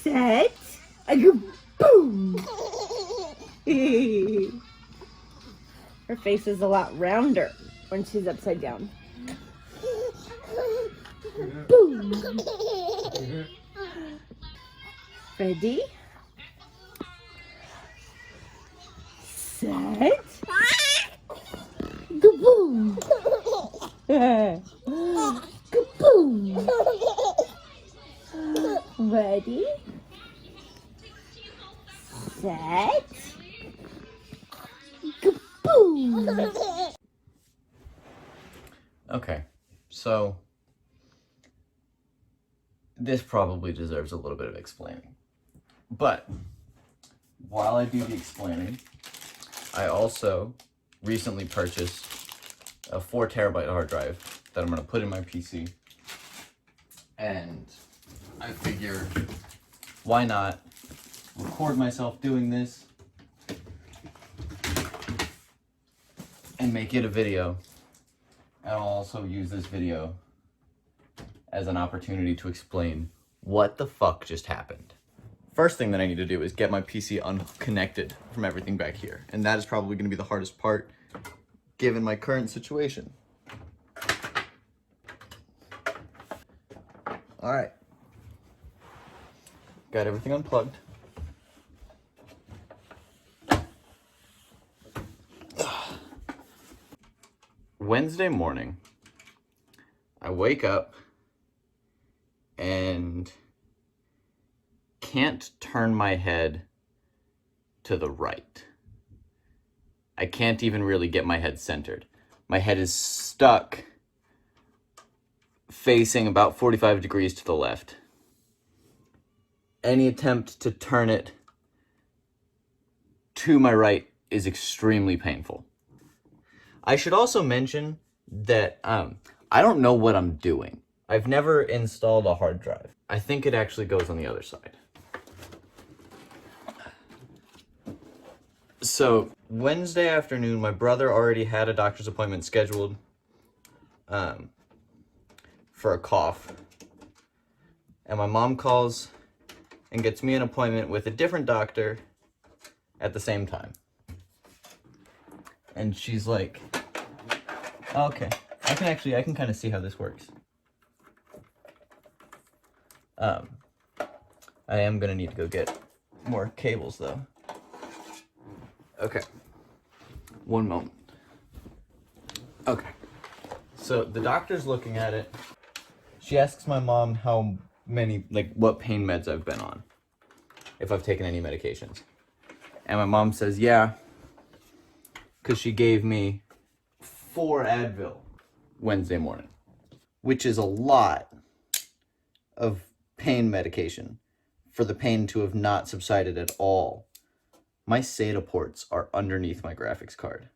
set, and go boom. Her face is a lot rounder when she's upside down. Boom. Ready? Set. Kaboom. Kaboom. Ready? Set. Kaboom. Okay, so this probably deserves a little bit of explaining. But while I do the explaining, I also recently purchased a 4 terabyte hard drive that I'm going to put in my PC. And I figure, why not record myself doing this and make it a video. And I'll also use this video as an opportunity to explain what the fuck just happened. First thing that I need to do is get my PC unconnected from everything back here. And that is probably going to be the hardest part given my current situation. All right. Got everything unplugged. Wednesday morning, I wake up and can't turn my head to the right. I can't even really get my head centered. My head is stuck facing about 45 degrees to the left. Any attempt to turn it to my right is extremely painful. I should also mention that I don't know what I'm doing. I've never installed a hard drive. I think it actually goes on the other side. So Wednesday afternoon, my brother already had a doctor's appointment scheduled for a cough. And my mom calls and gets me an appointment with a different doctor at the same time. And she's like, oh, okay, I can kind of see how this works. I am gonna need to go get more cables though. Okay, one moment. Okay, so the doctor's looking at it. She asks my mom how many, what pain meds I've been on, if I've taken any medications. And my mom says, yeah, because she gave me 4 Advil Wednesday morning, which is a lot of pain medication for the pain to have not subsided at all. My SATA ports are underneath my graphics card,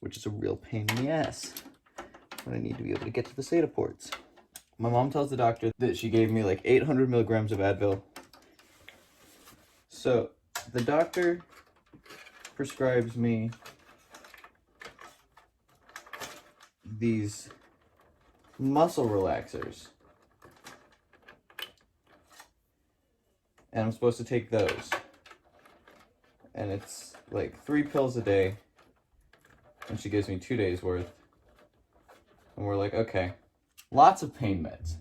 which is a real pain in the ass when I need to be able to get to the SATA ports. My mom tells the doctor that she gave me 800 milligrams of Advil. So the doctor prescribes me these muscle relaxers. And I'm supposed to take those. And it's 3 pills a day. And she gives me 2 days worth. And we're like, okay. Lots of pain meds.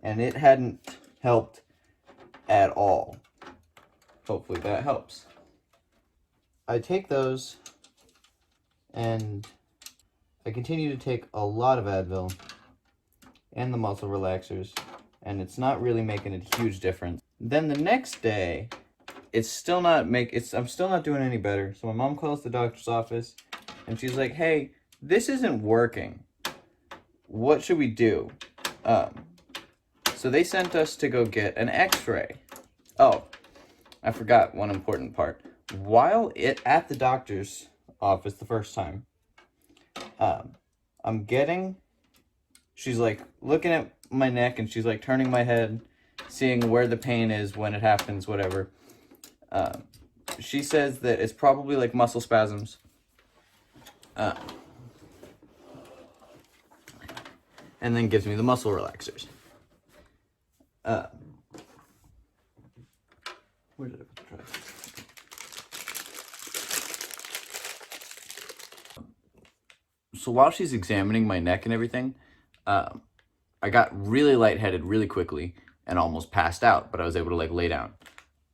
And it hadn't helped at all. Hopefully that helps. I take those. And I continue to take a lot of Advil. And the muscle relaxers. And it's not really making a huge difference. Then the next day, I'm still not doing any better. So my mom calls the doctor's office and she's like, hey, this isn't working. What should we do? So they sent us to go get an x-ray. Oh, I forgot one important part. While at the doctor's office the first time, she's looking at my neck and she's turning my head, seeing where the pain is when it happens, whatever. She says that it's probably muscle spasms. And then gives me the muscle relaxers. Where did I put the tripod? So while she's examining my neck and everything, I got really lightheaded really quickly and almost passed out, but I was able to like lay down.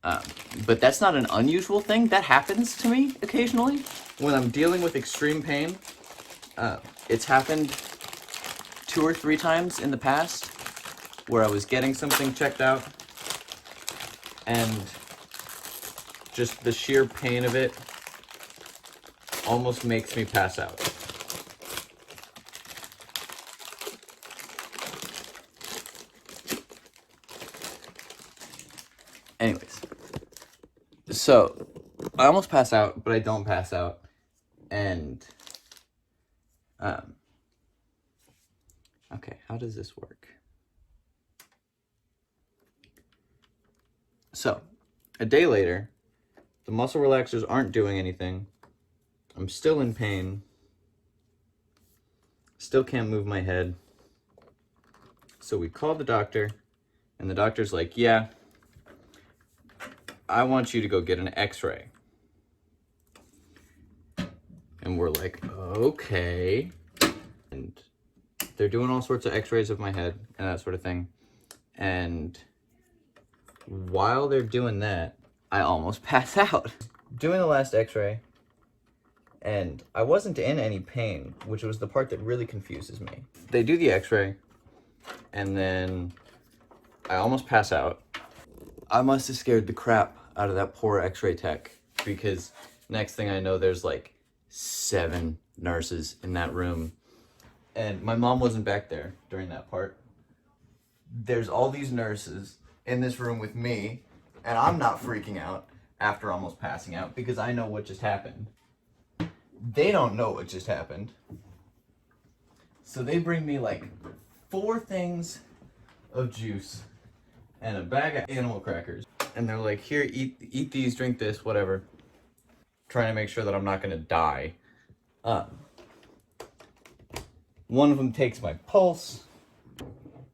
But that's not an unusual thing. That happens to me occasionally when I'm dealing with extreme pain. It's happened 2 or 3 times in the past where I was getting something checked out and just the sheer pain of it almost makes me pass out. Anyways, so I almost pass out, but I don't pass out, and okay, how does this work? So, a day later, the muscle relaxers aren't doing anything. I'm still in pain. Still can't move my head. So we called the doctor, and the doctor's like, yeah, I want you to go get an x-ray. And we're like, okay. And they're doing all sorts of x-rays of my head and that sort of thing. And while they're doing that, I almost pass out. Doing the last x-ray, and I wasn't in any pain, which was the part that really confuses me. They do the x-ray, and then I almost pass out. I must have scared the crap out of that poor x-ray tech, because next thing I know, there's like 7 nurses in that room. And my mom wasn't back there during that part. There's all these nurses in this room with me, and I'm not freaking out after almost passing out because I know what just happened. They don't know what just happened. So they bring me like 4 things of juice and a bag of animal crackers. And they're like, here, eat these, drink this, whatever. Trying to make sure that I'm not gonna die. One of them takes my pulse.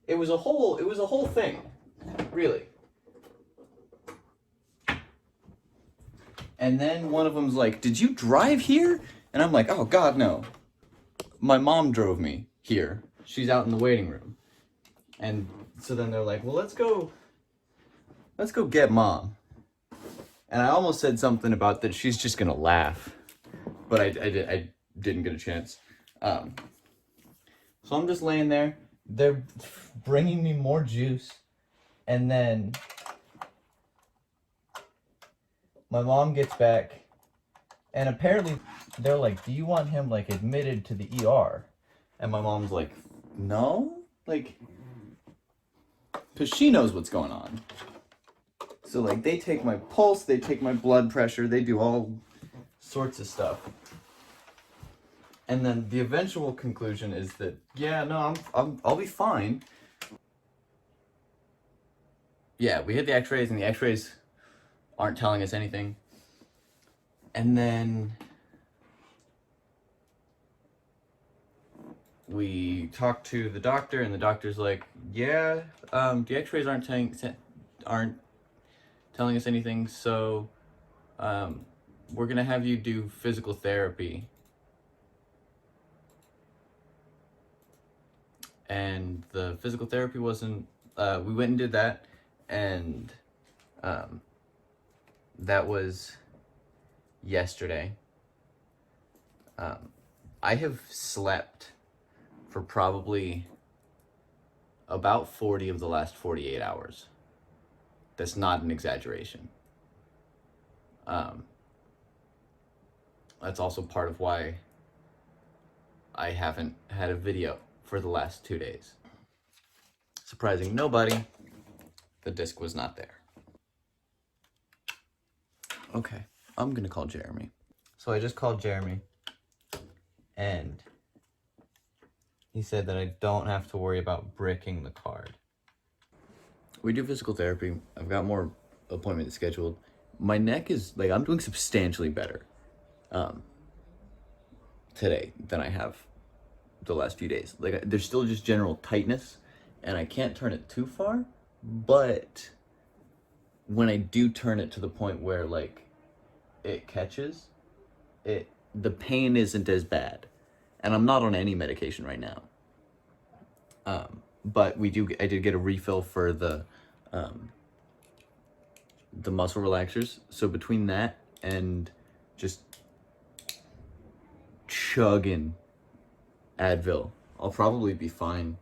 It was a whole thing, really. And then one of them's like, did you drive here? And I'm like, oh God, no. My mom drove me here. She's out in the waiting room. And so then they're like, well, let's go get mom. And I almost said something about that she's just gonna laugh, but I didn't get a chance. So I'm just laying there. They're bringing me more juice, and then my mom gets back, and apparently they're like, do you want him like admitted to the ER? And my mom's like, no, like, because she knows what's going on. So like they take my pulse, they take my blood pressure, they do all sorts of stuff. And then the eventual conclusion is that, yeah, no, I'll be fine. Yeah, we hit the x-rays, and the x-rays aren't telling us anything. And then we talked to the doctor, and the doctor's like, yeah, the x-rays aren't telling us anything, so we're gonna have you do physical therapy. And the physical therapy wasn't, we went and did that, and that was yesterday. I have slept for probably about 40 of the last 48 hours. That's not an exaggeration. That's also part of why I haven't had a video for the last 2 days. Surprising nobody, the disc was not there. Okay, I'm gonna call Jeremy. So I just called Jeremy, and he said that I don't have to worry about bricking the card. We do physical therapy. I've got more appointments scheduled. My neck is, like, I'm doing substantially better today than I have the last few days. Like, there's still just general tightness, and I can't turn it too far, but when I do turn it to the point where like it catches, the pain isn't as bad. And I'm not on any medication right now. But I did get a refill for the muscle relaxers. So between that and just chugging Advil, I'll probably be fine.